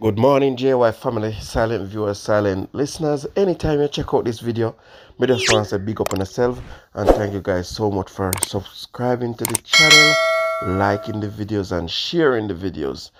Good morning, JY family, silent viewers, silent listeners. Anytime you check out this video, me just want to say big up on yourself and thank you guys so much for subscribing to the channel, liking the videos and sharing the videos.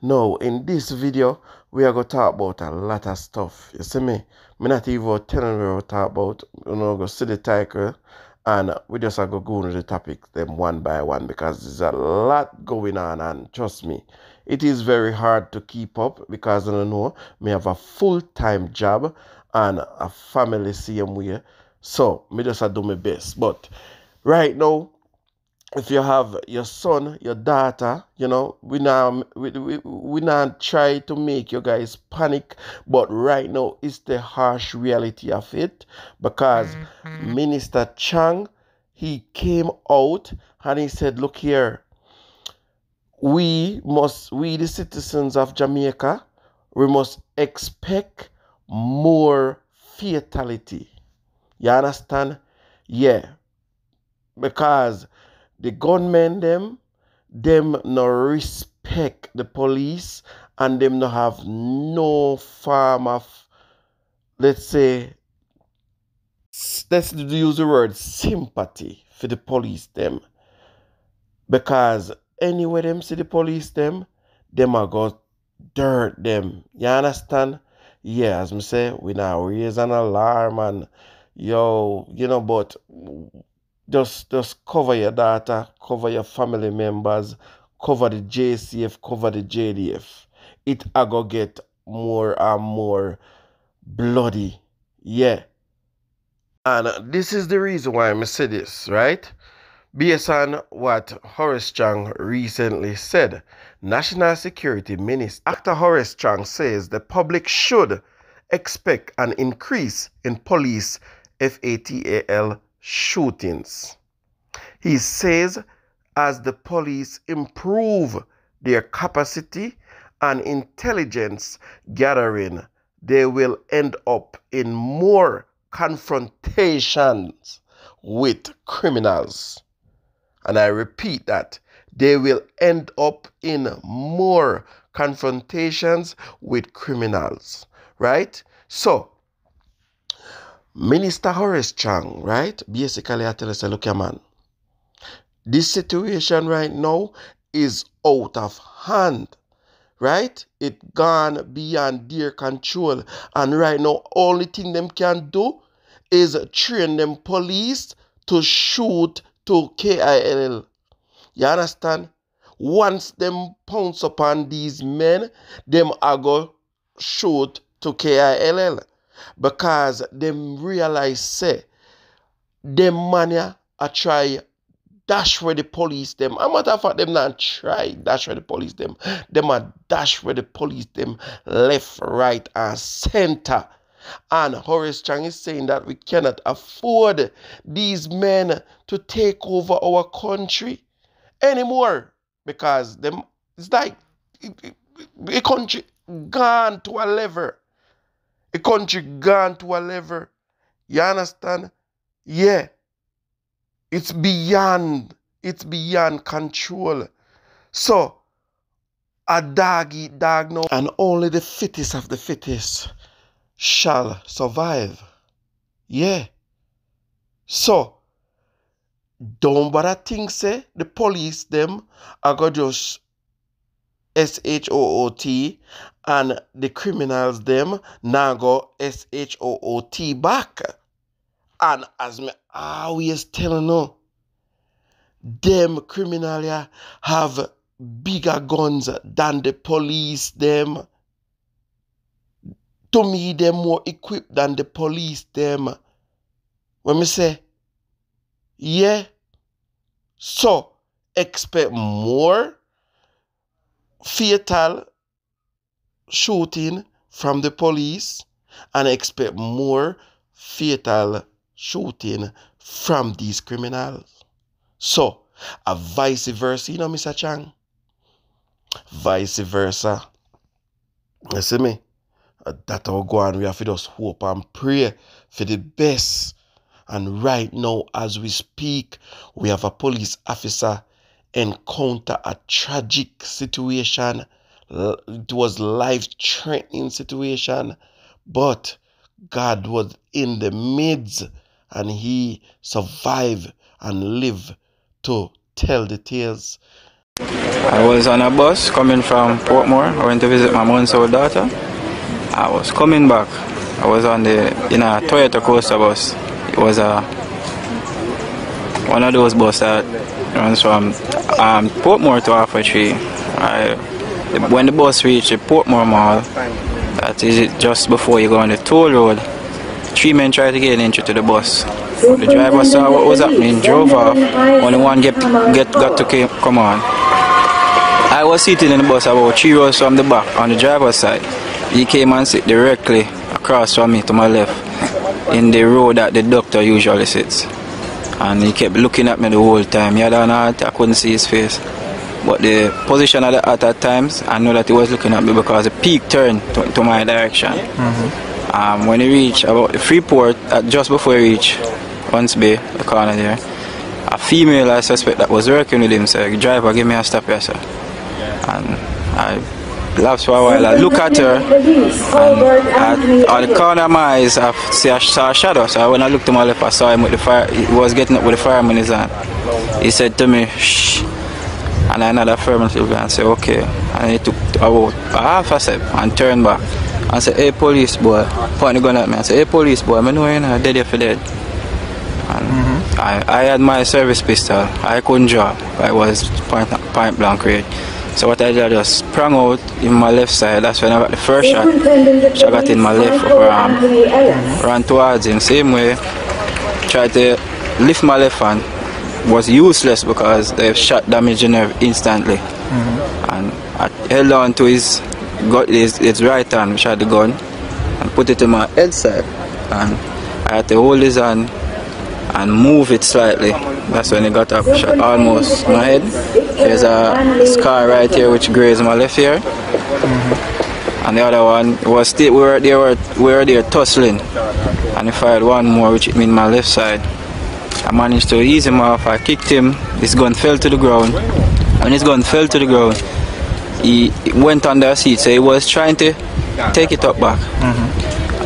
Now, in this video, we are going to talk about a lot of stuff. You see me? Me not even telling you what to talk about. You know, go see the title and we just are going to go into the topic them one by one because there's a lot going on and trust me, it is very hard to keep up because I don't know, me have a full-time job and a family same way. So, me just do my best. But right now, if you have your son, your daughter, you know, we not try to make you guys panic, but right now it's the harsh reality of it because Minister Chong, he came out and he said, look here, we the citizens of Jamaica, we must expect more fatality. You understand? Yeah, because the gunmen them no respect the police and them no have no form of, let's say, let's use the word sympathy for the police them. Because anywhere them see the police them are go dirt them. You understand? Yeah, as me say, we now raise an alarm and yo, you know, but just cover your data, cover your family members, cover the JCF, cover the JDF. It a go get more and more bloody. Yeah. And this is the reason why I say this, right? Based on what Horace Chong recently said, National Security Minister Dr. Horace Chong says the public should expect an increase in police FATAL shootings. He says as the police improve their capacity and intelligence gathering, they will end up in more confrontations with criminals. And I repeat that they will end up in more confrontations with criminals, right? So, Minister Horace Chong, right? Basically, I tell us, look here, man, this situation right now is out of hand, right? It gone beyond their control. And right now, only thing them can do is train them police to shoot to KILL. You understand? Once them pounce upon these men, them are go shoot to KILL. Because them realize, say, them mania a try dash where the police them. A matter of fact, them not try dash where the police them. Them a dash where the police them left, right, and center. And Horace Chong is saying that we cannot afford these men to take over our country anymore because them it's like a country gone to a level. A country gone to a level. You understand? Yeah. It's beyond control. So a dog eat dog now, and only the fittest of the fittest shall survive. Yeah. So don't bother think say the police them are gonna just SHOOT and the criminals them now go SHOOT back. And as me always telling you, them criminals have bigger guns than the police them. To me, them more equipped than the police them. When me say, yeah, so expect more fatal shooting from the police and expect more fatal shooting from these criminals. So, a vice versa, you know, Mr. Chong? Vice versa. You see me? That will go on. We have to just hope and pray for the best. And right now, as we speak, we have a police officer encounter a tragic situation It was life-threatening situation, but God was in the midst and he survived and lived to tell the tales. I was on a bus coming from Portmore. I went to visit my months-old daughter. I was coming back. I was in a Toyota Coaster bus. It was one of those buses that runs from Portmore to Halfway Tree. When the bus reached the Portmore Mall, that is it just before you go on the toll road, 3 men tried to get into the bus. The driver saw what was happening, drove off. Only one got to come on. I was sitting in the bus about 3 rows from the back on the driver's side. He came and sit directly across from me to my left in the row that the doctor usually sits. And he kept looking at me the whole time. He had an heart, I couldn't see his face. But the position of the heart at times, I know that he was looking at me because the peak turned to my direction. When he reached about the Freeport, just before he reached Hunts Bay, the corner there, a female I suspect that was working with him said, "Driver, give me a stop here, sir." And I laughed for a while. I look at her, and at the corner of my eyes, I saw a shadow. So when I looked to my left, I saw him with the fire. He was getting up with the fireman in his hand. He said to me, "Shh." And I nodded affirmatively and said, "Okay." And he took about a half a step and turned back and said, "Hey, police boy," pointing the gun at me. I said, "Hey, police boy, I know you're not dead if you're dead." And I had my service pistol. I couldn't draw. I was point blank range. So what I did, I just sprang out in my left side. That's when I got the first shot. She got in my left upper arm. Ran towards him. Same way. Tried to lift my left hand. Was useless because the shot damaged the nerve instantly. And I held on to his right hand, which had the gun, and put it in my head side. And I had to hold his hand and move it slightly. That's when he got up, shot almost my head. There's a scar right here which grazed my left ear. And the other one was still, we were there tussling. And he fired one more which hit me in my left side. I managed to ease him off. I kicked him. His gun fell to the ground. When his gun fell to the ground, he went under a seat, so he was trying to take it up back.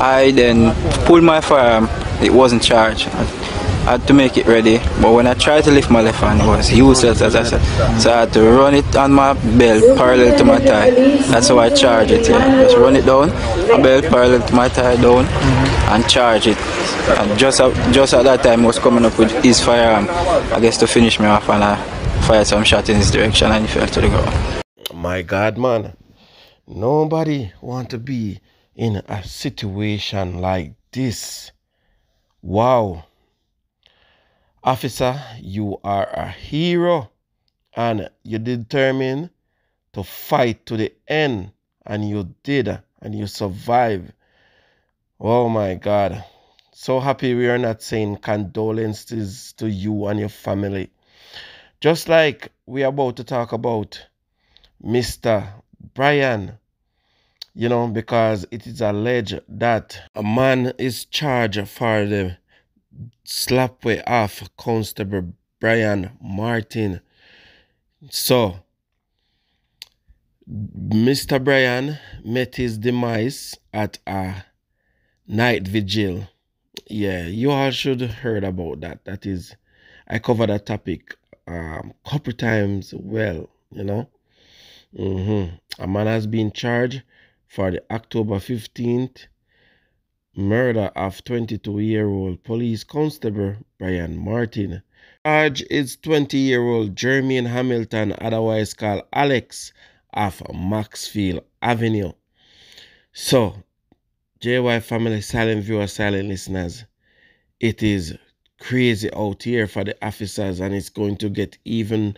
I then pulled my firearm. It wasn't charged. I had to make it ready, but when I tried to lift my left hand, it was useless, as I said. So I had to run it on my belt parallel to my thigh. That's how I charge it. Yeah. Just run it down, my belt parallel to my thigh down, and charge it. And just at that time, he was coming up with his firearm, I guess, to finish me off, and I fired some shot in his direction, and he fell to the ground. My God, man, nobody want to be in a situation like this. Wow. Officer, you are a hero, and you determined to fight to the end, and you did, and you survived. Oh my God. So happy we are not saying condolences to you and your family. Just like we are about to talk about Mr. Brian, you know, because it is alleged that a man is charged for the slapway off Constable Brian Martin. So, Mr. Brian met his demise at a night vigil. Yeah, you all should have heard about that. That is, I covered that topic couple times. Well, you know, a man has been charged for the October 15th murder of 22-year-old police constable Brian Martin. Charge is 20-year-old Jermaine Hamilton, otherwise called Alex, of Maxfield Avenue. So, JY family, silent viewers, silent listeners, it is crazy out here for the officers, and it's going to get even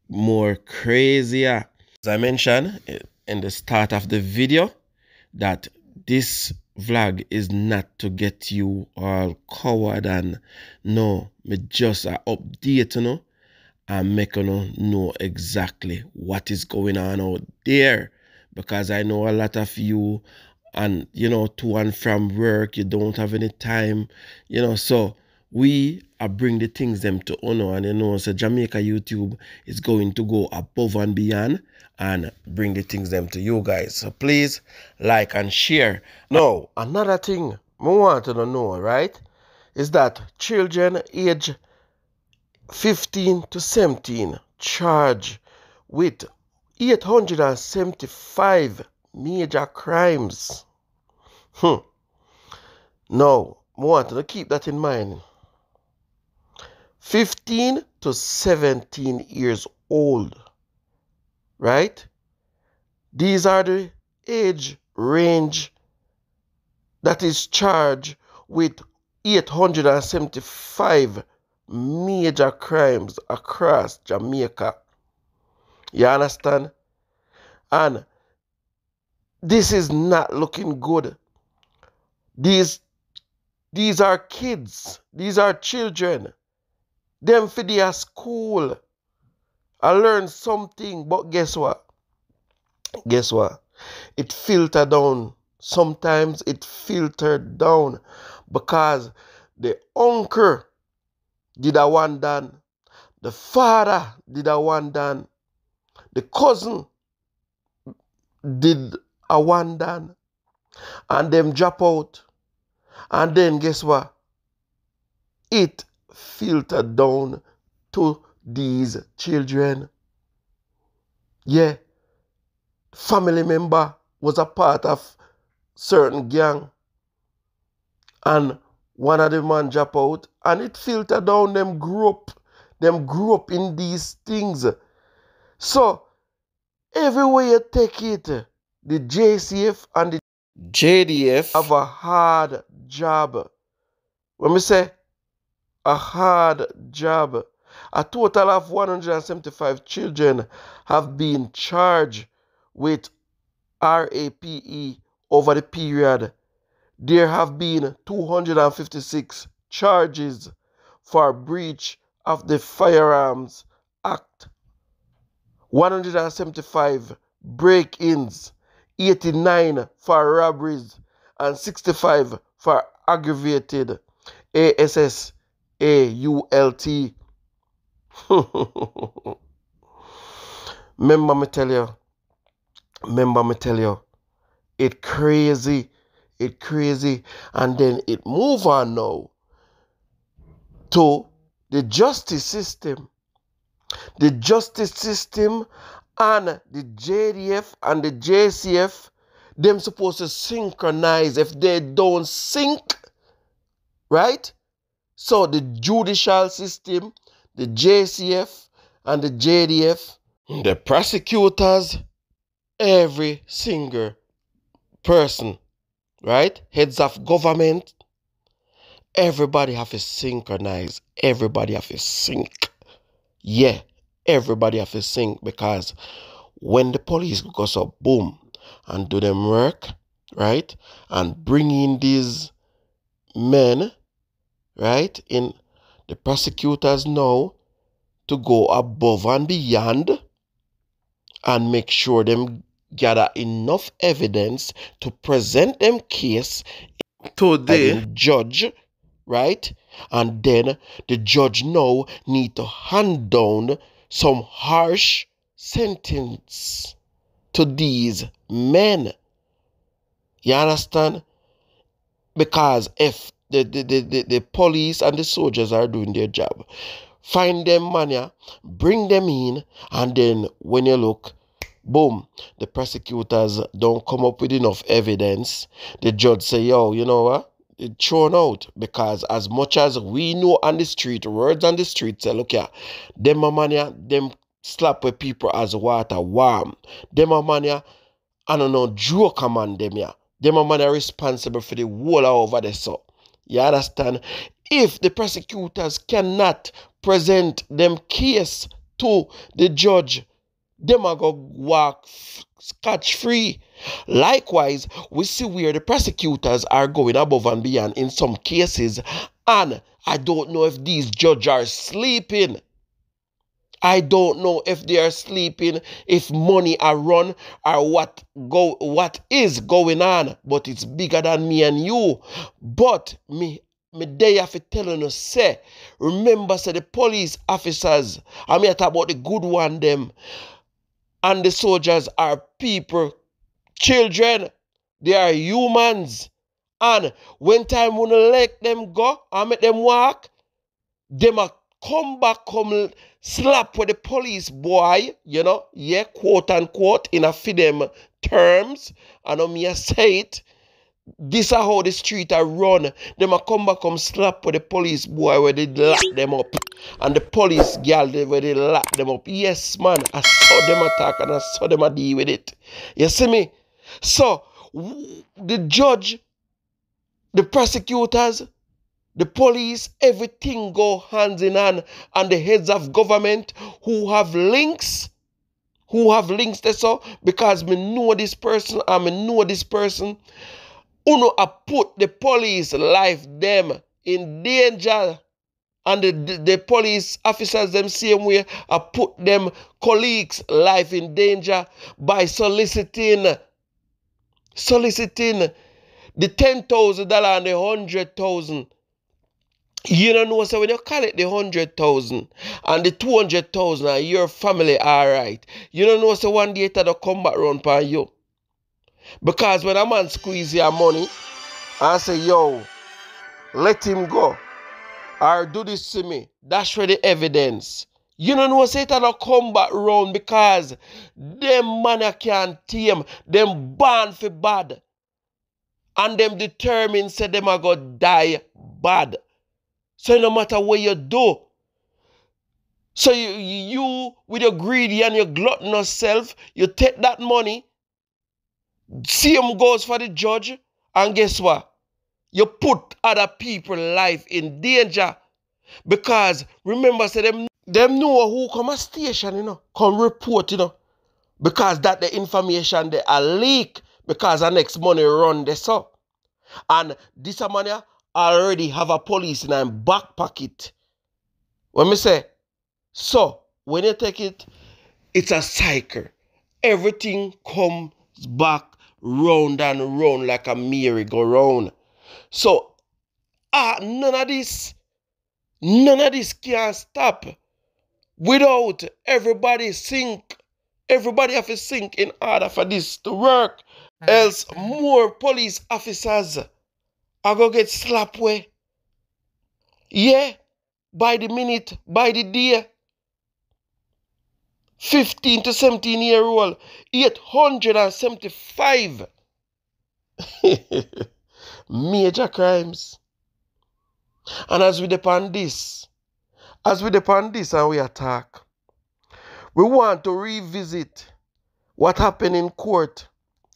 more crazier. As I mentioned in the start of the video, that this vlog is not to get you all coward, and no, me just update you know, and make you know exactly what is going on out there, because I know a lot of you, and you know, to and from work, you don't have any time, you know, so we are bring the things them to honor, and you know, so Jamaica YouTube is going to go above and beyond and bring the things them to you guys. So please like and share. Now, another thing I want to know, right, is that children age 15 to 17 charged with 875 major crimes. Now, I want to keep that in mind. 15 to 17 years old, right? These are the age range that is charged with 875 major crimes across Jamaica. You understand? And this is not looking good. These are kids. These are children. Them for their school. I learned something, but guess what? Guess what? It filtered down. Sometimes it filtered down because the uncle did a one done. The father did a one done. The cousin did a one done. And them drop out. And then guess what? It filtered down to these children. Yeah. Family member was a part of certain gang. And one of the man drop out. And it filtered down. Them grew up in these things. So, everywhere you take it, the JCF and the JDF have a hard job. When we say a hard job, a total of 175 children have been charged with RAPE over the period. There have been 256 charges for breach of the Firearms Act, 175 break-ins, 89 for robberies, and 65 for aggravated ASSAULT. Remember me tell you, it crazy, and then it move on now to the justice system. The justice system and the JDF and the JCF, them supposed to synchronize. If they don't sync, right? So the judicial system, the JCF and the JDF, the prosecutors, every single person, right? Heads of government, everybody have to synchronize. Everybody have to sync. Yeah, everybody have to sync, because when the police goes up, boom, and do them work, right, and bring in these men, right, in the prosecutors now to go above and beyond and make sure them gather enough evidence to present them case to the judge, right? And then the judge now need to hand down some harsh sentence to these men. You understand? Because if the police and the soldiers are doing their job, find them money, bring them in, and then when you look, boom, the prosecutors don't come up with enough evidence. The judge say, yo, you know what? It's thrown out, because as much as we know on the street, words on the street say, look here, them a money, them slap with people as water warm. Them a money, I don't know, joke man them here. Them a money responsible for the whole over there, so. You understand? If the prosecutors cannot present them case to the judge, them are going to walk scotch-free. Likewise, we see where the prosecutors are going above and beyond in some cases, and I don't know if these judges are sleeping. I don't know if they are sleeping, if money are run, or what is going on, but it's bigger than me and you. But me me dey have to tell you say, remember say the police officers, I mean I talk about the good one them, and the soldiers are people, children, they are humans. And when time wanna let them go and make them walk, them a come back, come slap with the police boy, you know, yeah, quote unquote, in a for them terms. And me a say it. This is how the street are run. Them a come back, come slap with the police boy where they lock them up. And the police girl where they lock them up. Yes, man, I saw them attack and I saw them a deal with it. You see me? So, the judge, the prosecutors, the police, everything go hands in hand, and the heads of government who have links there, so because me know this person and me know this person, uno a put the police life them in danger, and the police officers them same way a put them colleagues life in danger by soliciting the $10,000 and the 100,000. You don't know, so when you call it the 100,000 and the 200,000 and your family alright, you don't know, so one day it'll come back round for you. Because when a man squeeze your money and say, yo, let him go, or do this to me, that's for the evidence. You don't know, so it'll come back round because them man can't tame, them born for bad. And them determined say them are gonna die bad. So no matter what you do, so you with your greedy and your gluttonous self, you take that money, same goes for the judge, and guess what? You put other people's life in danger. Because remember, say them know who come a station, you know, come report, you know. Because that the information they are leak, because the next money run this up. And this money already have a police in a back pocket. When me say, so when you take it, it's a cycle. Everything comes back round and round like a merry-go-round. So none of this can stop without everybody sink. Everybody have to sink in order for this to work. Else more police officers are going to get slapped away. Yeah, by the minute, by the day. 15 to 17-year-old, 875 major crimes. And as we depend this and we attack, we want to revisit what happened in court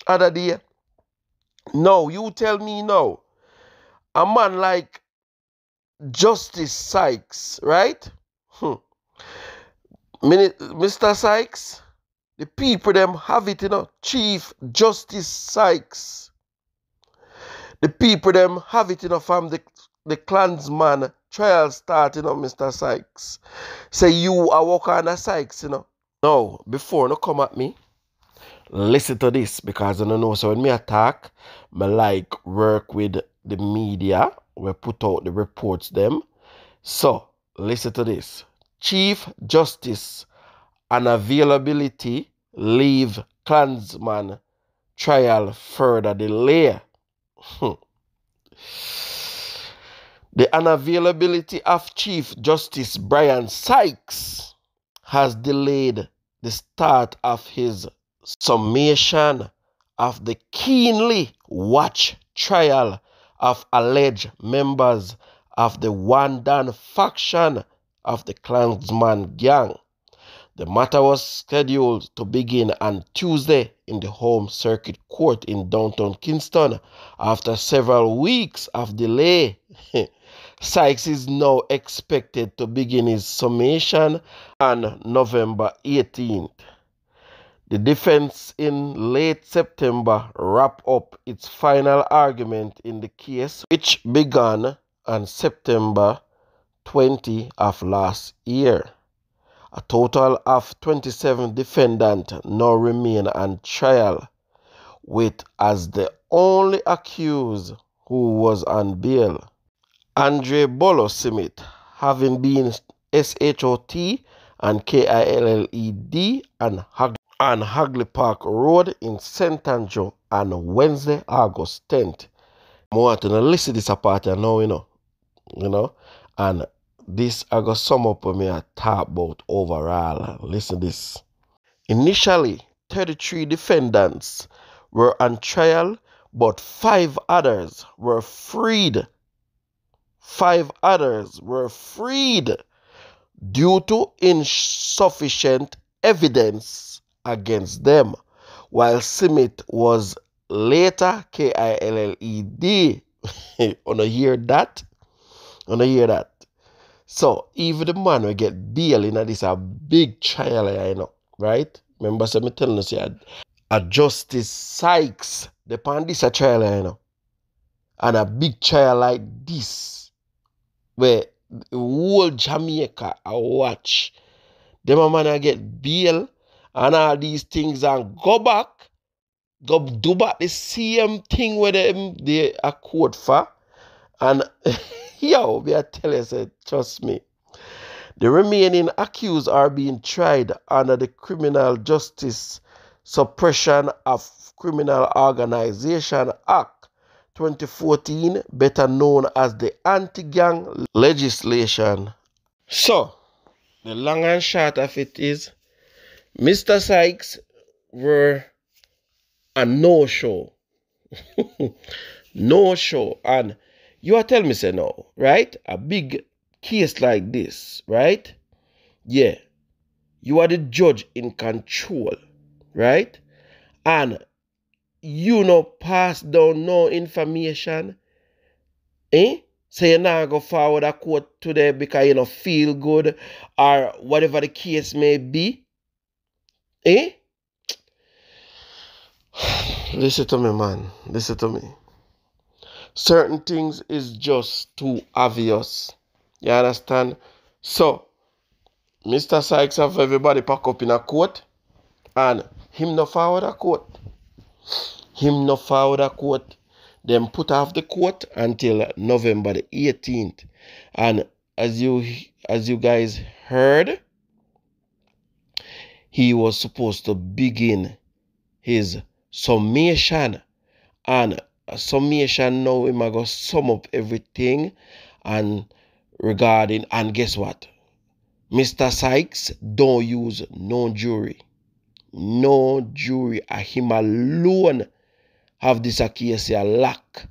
other day. No, you tell me now. A man like Justice Sykes, right? Mr. Sykes, the people them have it, you know. Chief Justice Sykes. The people them have it, you know, from the Klansman trial start, you know, Mr. Sykes. Say you are working on a Sykes, you know. No, before no come at me, listen to this, because I don't know. So when me attack, me like work with the media, we put out the reports them. So listen to this. Chief Justice unavailability leave Klansman trial further delay. The unavailability of Chief Justice Brian Sykes has delayed the start of his summation of the keenly watched trial of alleged members of the Wandan faction of the Klansman gang. The matter was scheduled to begin on Tuesday in the Home Circuit Court in downtown Kingston. After several weeks of delay, Sykes is now expected to begin his summation on November 18th. The defense in late September wrapped up its final argument in the case, which began on September 20 of last year. A total of 27 defendants now remain on trial, with as the only accused who was on bail. Andre Bolo Simit, having been SHOT and KILLED and Hagley Park Road in St. Andrew on Wednesday, August 10th. I want to listen to this apart now, you know, and this I got sum up with me I talk about overall. Listen to this. Initially, 33 defendants were on trial, but 5 others were freed. 5 others were freed due to insufficient evidence against them, while Simit was later KILLED. Wanna hear that? Wanna hear that? So, even the man will get bail in this a big trial, right? Remember, so me telling us here, a Justice Sykes, the pan this a trial, and a big trial like this, where the whole Jamaica I watch, them a man a get bail and all these things and go back, go do back the same thing where they are court for, and yo, me I tell you, say, trust me. The remaining accused are being tried under the Criminal Justice Suppression of Criminal Organization Act 2014, better known as the Anti-Gang Legislation. So, the long and short of it is, Mr. Sykes were a no-show. No-show. And you are telling me, say no, right? A big case like this, right? Yeah. You are the judge in control, right? And you pass down no information, so you're not go forward a court today because you feel good or whatever the case may be. Listen to me, man. Listen to me. Certain things is just too obvious. You understand? So, Mr. Sykes have everybody pack up in a court and him no forward a court. Him no forward a court. Them put off the court until November the 18th. And as you guys heard, he was supposed to begin his summation. And a summation now, him going to sum up everything and regarding, and guess what? Mr. Sykes don't use no jury. No jury. Him alone have this a case a lack.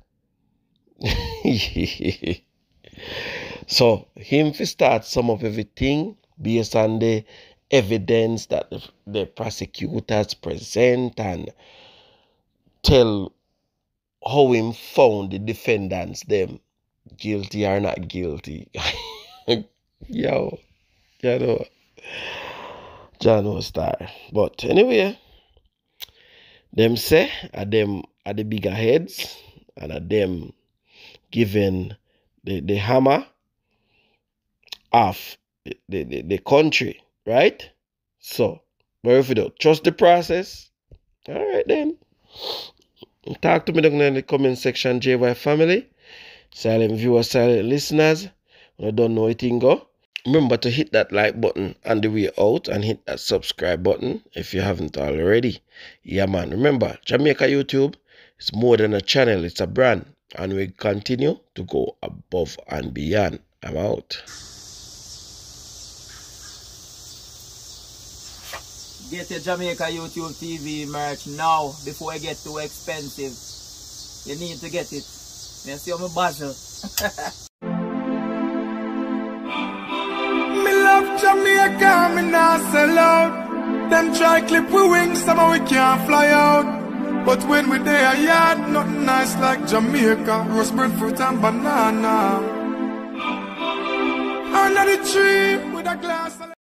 So him fi start sum up everything based on the evidence that the prosecutors present and tell how him found the defendants them guilty or not guilty. Yo, John star. But anyway, them say them are the bigger heads and are them given the hammer of the country, right? So, but if you don't trust the process, all right then. Talk to me down in the comment section, JY family. Silent viewers, silent listeners. When I don't know anything go. Remember to hit that like button on the way out and hit that subscribe button if you haven't already. Yeah, man. Remember, Jamaica YouTube is more than a channel. It's a brand. And we continue to go above and beyond. I'm out. Get your Jamaica YouTube TV merch now before it get too expensive. You need to get it. You see how my basil. Me love Jamaica, me not sell out. Them try clip we wings, somehow we can't fly out. But when we there yard, nothing nice like Jamaica. Roast breadfruit and banana. Under the tree with a glass of